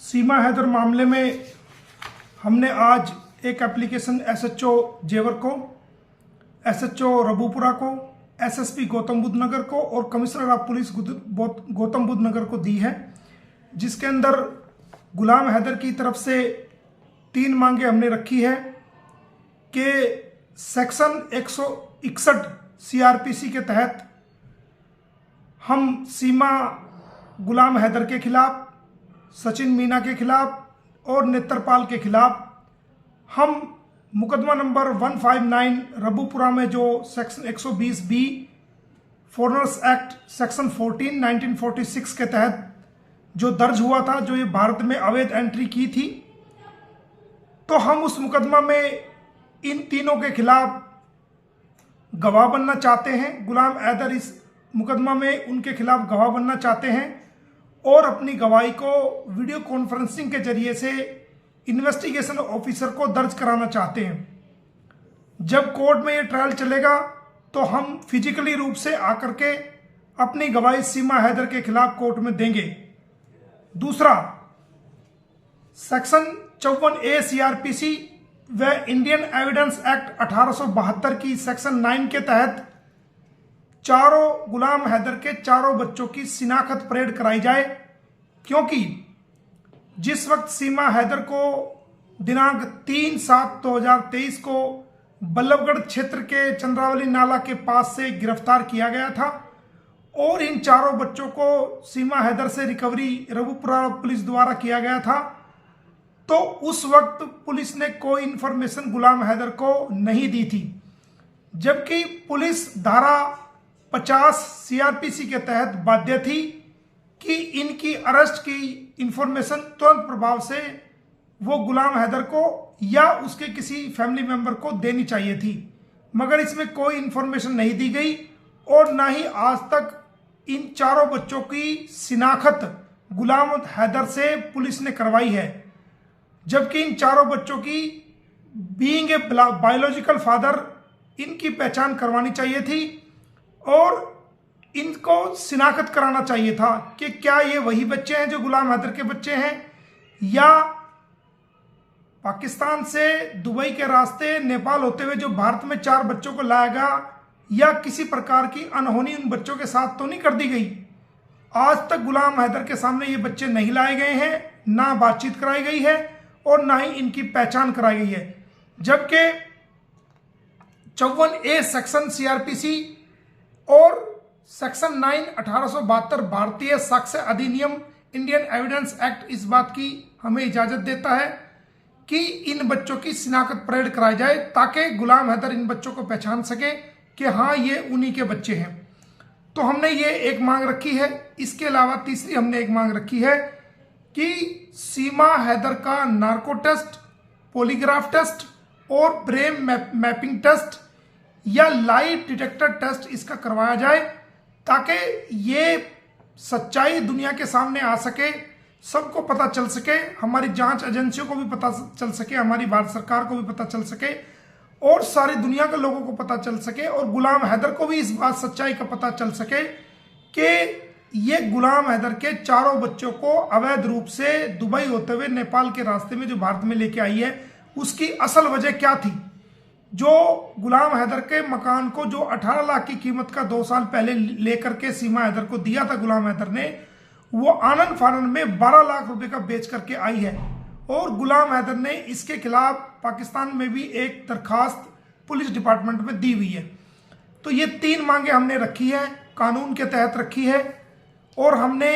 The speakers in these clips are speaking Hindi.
सीमा हैदर मामले में हमने आज एक एप्लीकेशन एसएचओ जेवर को, एसएचओ रबूपुरा को, एसएसपी गौतम बुद्ध नगर को और commissioner of police Gautam Buddh Nagar को दी है, जिसके अंदर गुलाम हैदर की तरफ से 3 मांगे हमने रखी है कि सेक्शन 161 सीआरपीसी के तहत हम सीमा गुलाम हैदर के खिलाफ, सचिन मीना के खिलाफ और नेत्रपाल के खिलाफ हम मुकदमा नंबर 159 रबूपुरा में जो section 120 B foreigners act section 14 1946 के तहत जो दर्ज हुआ था, जो ये भारत में अवैध एंट्री की थी, तो हम उस मुकदमा में इन तीनों के खिलाफ गवाह बनना चाहते हैं। गुलाम हैदर इस मुकदमा में उनके खिलाफ गवाह बनना चाहते हैं और अपनी गवाही को वीडियो कॉन्फ्रेंसिंग के जरिए से इन्वेस्टिगेशन ऑफिसर को दर्ज कराना चाहते हैं। जब कोर्ट में ये ट्रायल चलेगा तो हम फिजिकली रूप से आकर के अपनी गवाही सीमा हैदर के खिलाफ कोर्ट में देंगे। दूसरा, सेक्शन 54A सीआरपीसी व इंडियन एविडेंस एक्ट 1872 की सेक्शन 9 के तहत चारों गुलाम हैदर के चारों बच्चों की शिनाख्त परेड कराई जाए, क्योंकि जिस वक्त सीमा हैदर को दिनांक 3/7/2023 को बल्लभगढ़ क्षेत्र के चंद्रावली नाला के पास से गिरफ्तार किया गया था और इन चारों बच्चों को सीमा हैदर से रिकवरी रबूपुरा पुलिस द्वारा किया गया था, तो उस वक्त पुलिस ने कोई इंफॉर्मेशन गुलाम हैदर को नहीं दी थी, जबकि पुलिस धारा 50 सीआरपीसी के तहत बाध्य थी कि इनकी अरेस्ट की इंफॉर्मेशन तुरंत प्रभाव से वो गुलाम हैदर को या उसके किसी फैमिली मेंबर को देनी चाहिए थी, मगर इसमें कोई इंफॉर्मेशन नहीं दी गई और ना ही आज तक इन चारों बच्चों की शिनाख्त गुलाम हैदर से पुलिस ने करवाई है, जबकि इन चारों बच्चों की बीइंग ए बायोलॉजिकल फादर इनकी पहचान करवानी चाहिए थी और इनको शिनाख्त कराना चाहिए था कि क्या ये वही बच्चे हैं जो गुलाम हैदर के बच्चे हैं या पाकिस्तान से दुबई के रास्ते नेपाल होते हुए जो भारत में 4 बच्चों को लाया गया, या किसी प्रकार की अनहोनी उन बच्चों के साथ तो नहीं कर दी गई। आज तक गुलाम हैदर के सामने ये बच्चे नहीं लाए गए हैं, ना बातचीत कराई गई है और ना ही इनकी पहचान कराई गई है, जबकि 54A सेक्शन सीआरपीसी और सेक्शन 9 1872 भारतीय साक्ष्य अधिनियम इंडियन एविडेंस एक्ट इस बात की हमें इजाजत देता है कि इन बच्चों की शिनाख्त परेड कराई जाए, ताकि गुलाम हैदर इन बच्चों को पहचान सके कि हाँ ये उन्हीं के बच्चे हैं। तो हमने ये एक मांग रखी है। इसके अलावा तीसरी हमने एक मांग रखी है कि सीमा हैदर का नार्को टेस्ट, पॉलीग्राफ टेस्ट और ब्रेन मैपिंग टेस्ट या लाई डिटेक्टर टेस्ट इसका करवाया जाए, ताकि ये सच्चाई दुनिया के सामने आ सके, सबको पता चल सके, हमारी जांच एजेंसियों को भी पता चल सके, हमारी भारत सरकार को भी पता चल सके और सारी दुनिया के लोगों को पता चल सके और गुलाम हैदर को भी इस बात सच्चाई का पता चल सके कि ये गुलाम हैदर के चारों बच्चों को अवैध रूप से दुबई होते हुए नेपाल के रास्ते में जो भारत में लेके आई है, उसकी असल वजह क्या थी। जो गुलाम हैदर के मकान को जो 18 लाख की कीमत का 2 साल पहले लेकर के सीमा हैदर को दिया था गुलाम हैदर ने, वो आनंद फानन में 12 लाख रुपए का बेच करके आई है और गुलाम हैदर ने इसके खिलाफ पाकिस्तान में भी एक दरखास्त पुलिस डिपार्टमेंट में दी हुई है। तो ये 3 मांगे हमने रखी है, कानून के तहत रखी है और हमने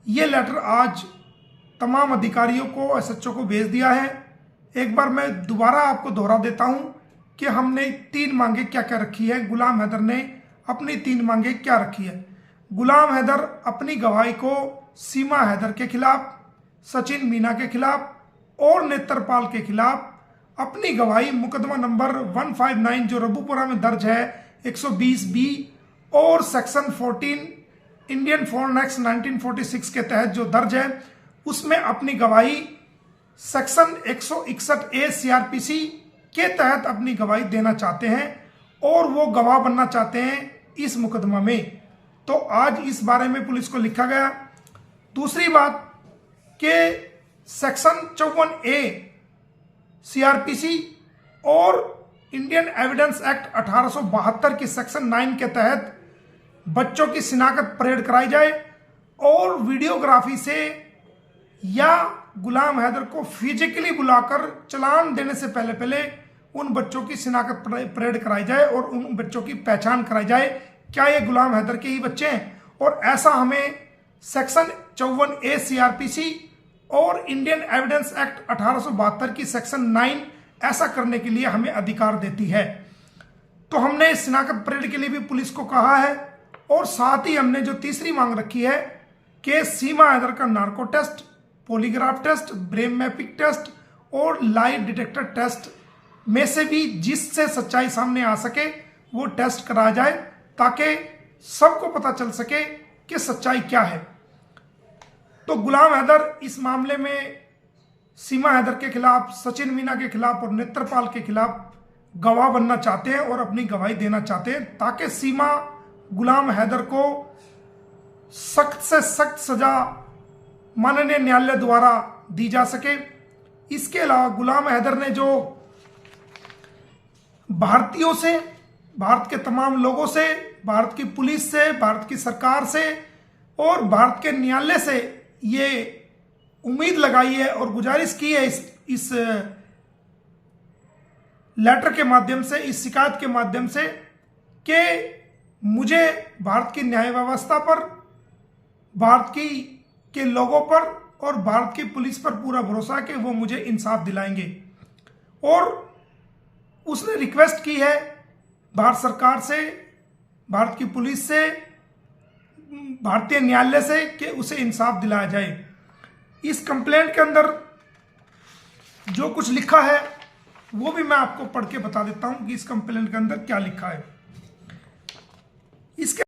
ये लेटर आज तमाम अधिकारियों को, एसएचओ को भेज दिया है। एक बार मैं दोबारा आपको दोहरा देता हूं कि हमने 3 मांगे क्या क्या रखी है। गुलाम हैदर ने अपनी 3 मांगे क्या रखी है। गुलाम हैदर अपनी गवाही को सीमा हैदर के खिलाफ, सचिन मीना के खिलाफ और नेत्रपाल के खिलाफ अपनी गवाही मुकदमा नंबर 159 जो रबूपुरा में दर्ज है 120 बी और सेक्शन 14 इंडियन फॉरेन एक्ट 1946 के तहत जो दर्ज है, उसमें अपनी गवाही सेक्शन 161A सीआरपीसी के तहत अपनी गवाही देना चाहते हैं और वो गवाह बनना चाहते हैं इस मुकदमा में। तो आज इस बारे में पुलिस को लिखा गया। दूसरी बात, के सेक्शन 54A सीआरपीसी और इंडियन एविडेंस एक्ट 1872 की सेक्शन 9 के तहत बच्चों की शिनाख्त परेड कराई जाए और वीडियोग्राफी से या गुलाम हैदर को फिजिकली बुलाकर चालान देने से पहले उन बच्चों की शिनाख्त परेड कराई जाए और उन बच्चों की पहचान कराई जाए, क्या ये गुलाम हैदर के ही बच्चे हैं। और ऐसा हमें सेक्शन 54A सीआरपीसी और इंडियन एविडेंस एक्ट 1872 की सेक्शन 9 ऐसा करने के लिए हमें अधिकार देती है। तो हमने इस शिनाख्त परेड के लिए भी पुलिस को कहा है और साथ ही हमने जो तीसरी मांग रखी है कि सीमा हैदर का narco test, polygraph test, brain mapping test और लाई डिटेक्टर टेस्ट में से भी जिससे सच्चाई सामने आ सके वो टेस्ट कराया जाए ताकि सबको पता चल सके कि सच्चाई क्या है। तो गुलाम हैदर इस मामले में सीमा हैदर के खिलाफ, सचिन मीना के खिलाफ और नेत्रपाल के खिलाफ गवाह बनना चाहते हैं और अपनी गवाही देना चाहते हैं ताकि सीमा गुलाम हैदर को सख्त से सख्त सजा माननीय न्यायालय द्वारा दी जा सके। इसके अलावा गुलाम हैदर ने जो भारतीयों से, भारत के तमाम लोगों से, भारत की पुलिस से, भारत की सरकार से और भारत के न्यायालय से ये उम्मीद लगाई है और गुजारिश की है इस लेटर के माध्यम से, इस शिकायत के माध्यम से कि मुझे भारत की न्याय व्यवस्था पर, भारत के लोगों पर और भारत की पुलिस पर पूरा भरोसा है कि वो मुझे इंसाफ दिलाएंगे। और उसने रिक्वेस्ट की है भारत सरकार से, भारत की पुलिस से, भारतीय न्यायालय से कि उसे इंसाफ दिलाया जाए। इस कंप्लेंट के अंदर जो कुछ लिखा है वो भी मैं आपको पढ़ के बता देता हूं कि इस कंप्लेंट के अंदर क्या लिखा है। इसके